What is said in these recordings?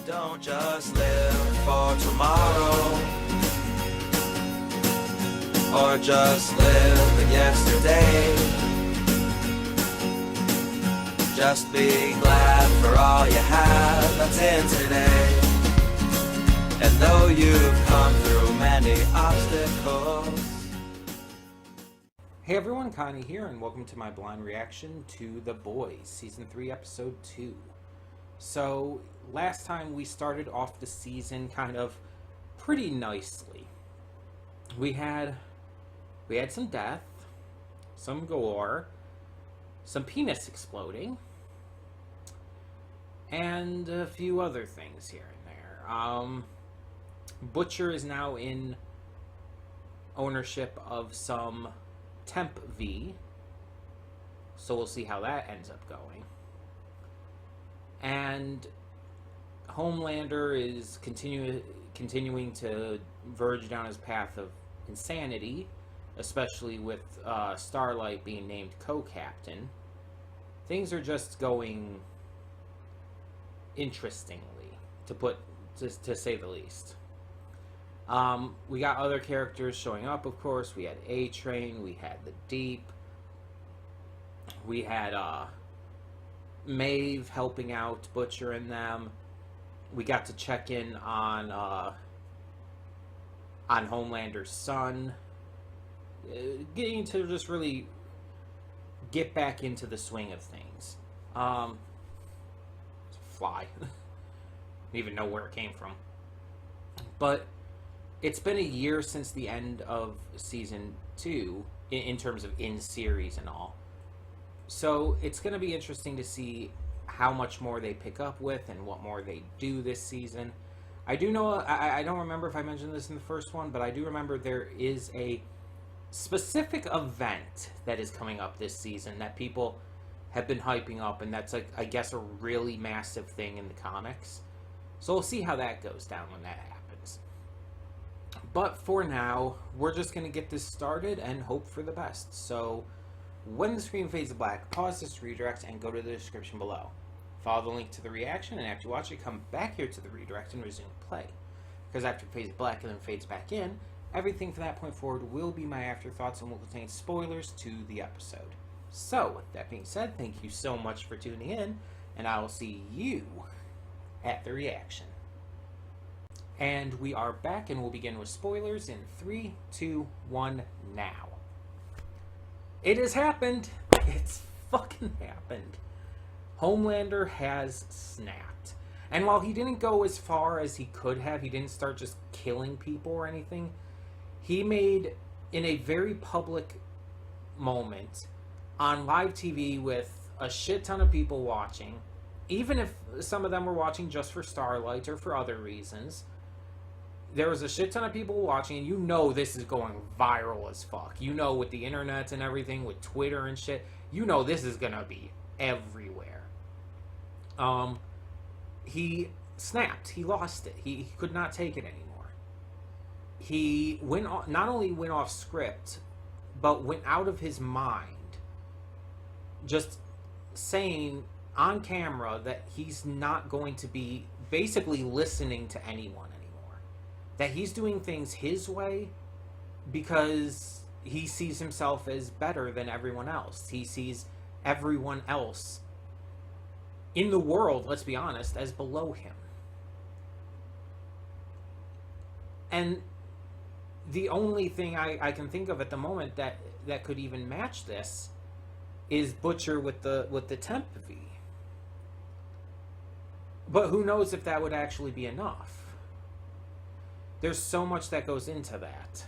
Don't just live for tomorrow, or just live in yesterday. Just be glad for all you have that's in today. And though you've come through many obstacles. Hey everyone, Connie here, and welcome to my blind reaction to The Boys, Season 3, Episode 2. So, last time we started off the season kind of pretty nicely. We had some death, some gore, some penis exploding, and a few other things here and there. Butcher is now in ownership of some Temp V, so we'll see how that ends up going. And Homelander is continuing to verge down his path of insanity, especially with Starlight being named co-captain. Things are just going interestingly, to say the least. We got other characters showing up, of course. We had A-Train, we had the Deep, we had Maeve helping out Butcher and them. We got to check in on Homelander's son, getting to just really get back into the swing of things. Fly. Don't even know where it came from. But it's been a year since the end of Season 2, in terms of in-series and all. So it's going to be interesting to see how much more they pick up with and what more they do this season. I do know, I don't remember if I mentioned this in the first one, but I do remember there is a specific event that is coming up this season that people have been hyping up, and that's, like, I guess, a really massive thing in the comics. So we'll see how that goes down when that happens. But for now, we're just going to get this started and hope for the best. So when the screen fades to black, pause this redirect and go to the description below. Follow the link to the reaction, and after you watch it, come back here to the redirect and resume play. Because after it fades black and then fades back in, everything from that point forward will be my afterthoughts and will contain spoilers to the episode. So, with that being said, thank you so much for tuning in, and I will see you at the reaction. And we are back, and we'll begin with spoilers in 3, 2, 1, now. It has happened. It's fucking happened. Homelander has snapped. And while he didn't go as far as he could have, he didn't start just killing people or anything, he made, in a very public moment, on live TV with a shit ton of people watching, even if some of them were watching just for Starlight or for other reasons, there was a shit ton of people watching, and you know this is going viral as fuck. You know, with the internet and everything, with Twitter and shit, you know this is gonna be everywhere. He snapped. He lost it. He could not take it anymore. He not only went off script, but went out of his mind, just saying on camera that he's not going to be basically listening to anyone anymore. That he's doing things his way because he sees himself as better than everyone else. He sees everyone else in the world, let's be honest, as below him. And the only thing I can think of at the moment that could even match this is Butcher with the Temp V. But who knows if that would actually be enough. There's so much that goes into that.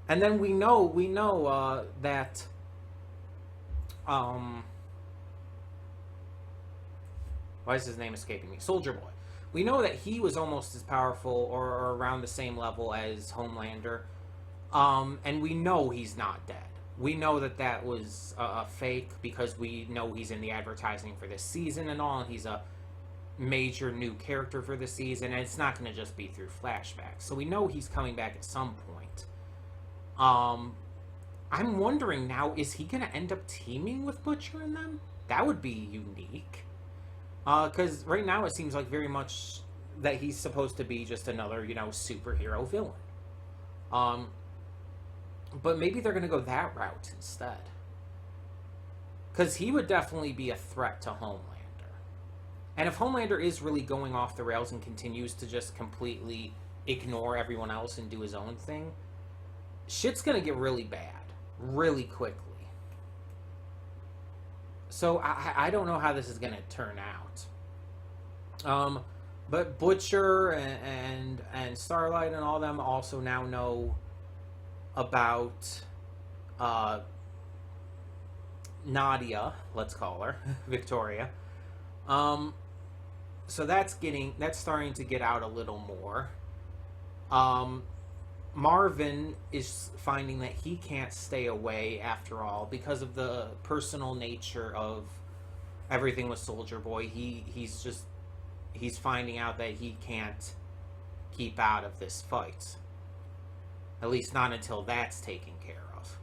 And then we know that why is his name escaping me? Soldier Boy. We know that he was almost as powerful or around the same level as Homelander. And we know he's not dead. We know that was a fake because we know he's in the advertising for this season and all. And he's a major new character for the season, and it's not going to just be through flashbacks. So we know he's coming back at some point. I'm wondering now, is he going to end up teaming with Butcher and them? That would be unique. Because right now it seems like very much that he's supposed to be just another, superhero villain. Um, but maybe they're going to go that route instead. Because he would definitely be a threat to Homelander. And if Homelander is really going off the rails and continues to just completely ignore everyone else and do his own thing, shit's going to get really bad really quickly. So I don't know how this is going to turn out. But Butcher and Starlight and all them also now know about Nadia, let's call her Victoria. So that's starting to get out a little more. Marvin is finding that he can't stay away after all because of the personal nature of everything with Soldier Boy. He's finding out that he can't keep out of this fight. At least not until that's taken care of.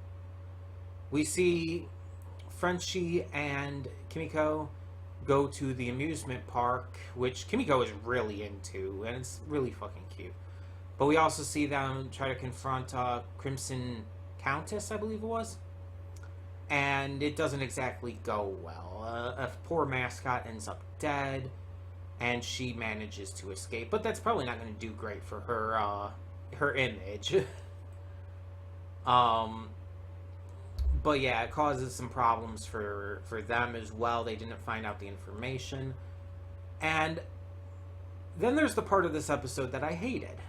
We see Frenchie and Kimiko go to the amusement park, which Kimiko is really into, and it's really fucking cute. But we also see them try to confront Crimson Countess, I believe it was. And it doesn't exactly go well. A poor mascot ends up dead, and she manages to escape. But that's probably not going to do great for her image. But yeah, it causes some problems for them as well. They didn't find out the information. And then there's the part of this episode that I hated.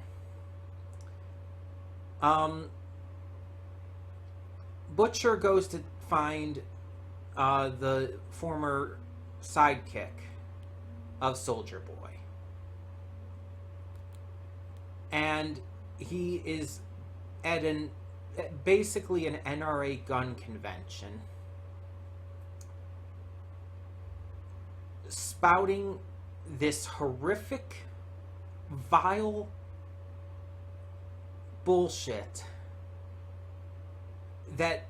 Butcher goes to find the former sidekick of Soldier Boy. And he is at basically an NRA gun convention, spouting this horrific, vile bullshit that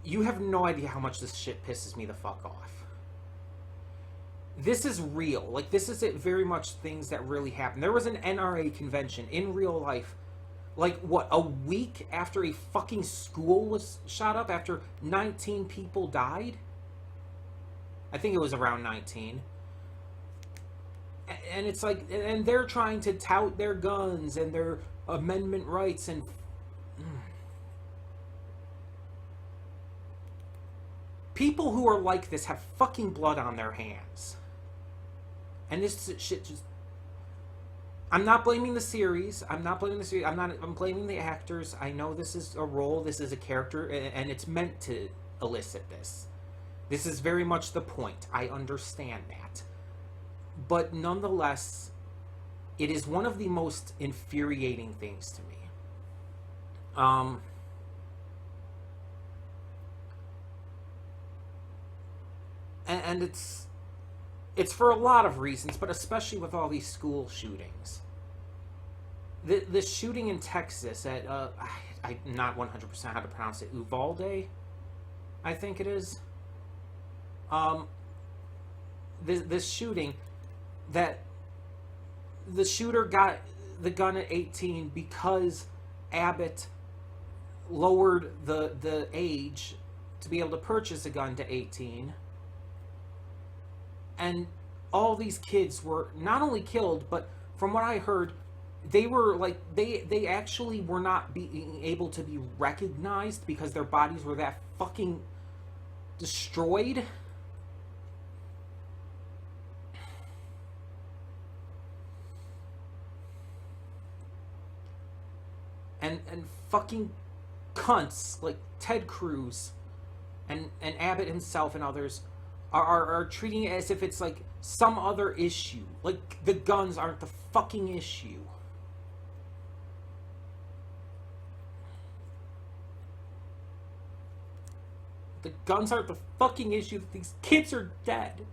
you have no idea how much this shit pisses me the fuck off. This is real. Like, this is very much things that really happen. There was an NRA convention in real life, like, what, a week after a fucking school was shot up, after 19 people died? I think it was around 19. And it's like, and they're trying to tout their guns and their amendment rights, and people who are like this have fucking blood on their hands. And this shit just... I'm not blaming the series. I'm blaming the actors. I know this is a role, this is a character, and it's meant to elicit this. This is very much the point. I understand that. But nonetheless, it is one of the most infuriating things to me. And it's for a lot of reasons, but especially with all these school shootings. The shooting in Texas at, I'm not 100% how to pronounce it, Uvalde, I think it is. This shooting, that the shooter got the gun at 18 because Abbott lowered the age to be able to purchase a gun to 18. And all these kids were not only killed, but from what I heard, they were like, they actually were not being able to be recognized because their bodies were that fucking destroyed. And fucking cunts like Ted Cruz and Abbott himself and others are treating it as if it's like some other issue. Like, the guns aren't the fucking issue. The guns aren't the fucking issue. These kids are dead.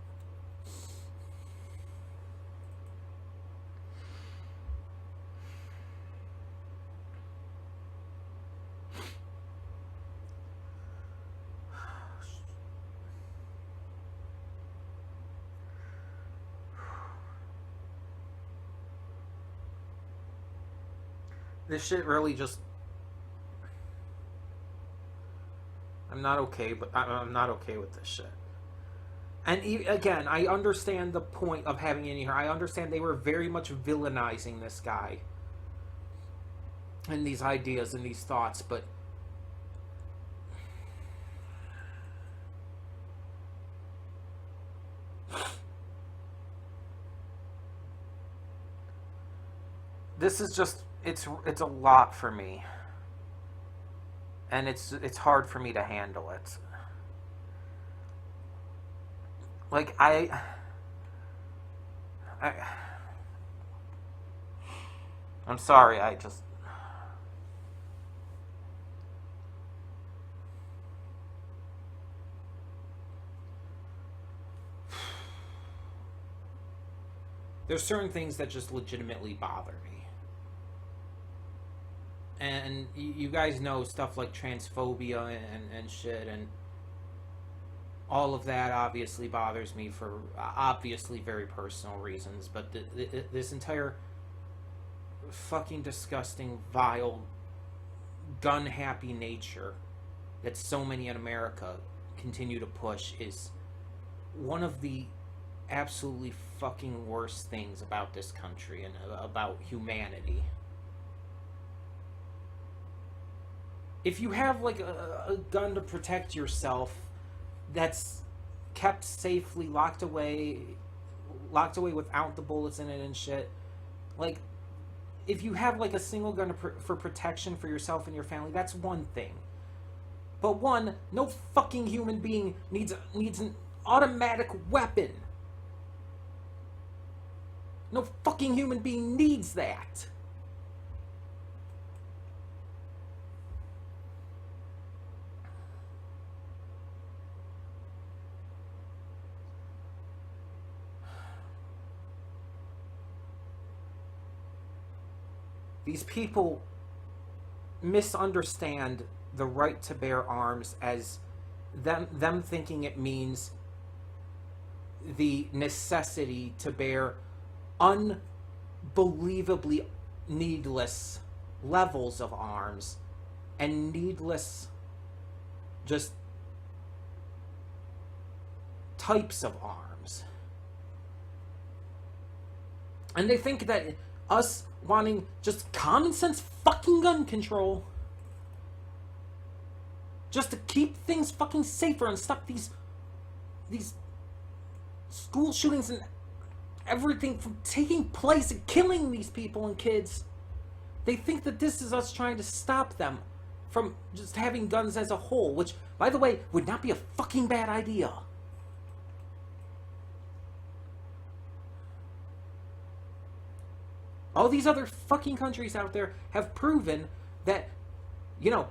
This shit really just... I'm not okay, but I'm not okay with this shit. And again, I understand the point of having it in here. I understand they were very much villainizing this guy and these ideas and these thoughts, but this is just, it's a lot for me. And it's hard for me to handle it. Like, I'm sorry, I just... There's certain things that just legitimately bother me. And you guys know stuff like transphobia and shit, and all of that obviously bothers me for obviously very personal reasons. But this entire fucking disgusting, vile, gun-happy nature that so many in America continue to push is one of the absolutely fucking worst things about this country and about humanity. If you have like a gun to protect yourself that's kept safely locked away without the bullets in it and shit, like, if you have like a single gun for protection for yourself and your family, that's one thing. But one, no fucking human being needs an automatic weapon. No fucking human being needs that. These people misunderstand the right to bear arms as them thinking it means the necessity to bear unbelievably needless levels of arms and needless just types of arms. And they think that us wanting just common sense fucking gun control, just to keep things fucking safer and stop these school shootings and everything from taking place and killing these people and kids. They think that this is us trying to stop them from just having guns as a whole, which, by the way, would not be a fucking bad idea. All these other fucking countries out there have proven that, you know,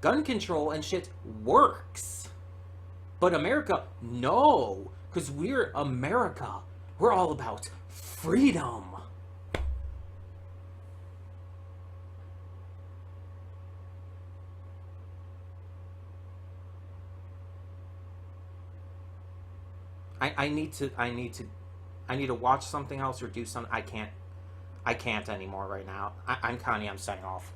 gun control and shit works. But America, no. Because we're America. We're all about freedom. I need to watch something else or do something. I can't anymore right now. I'm Connie. I'm signing off.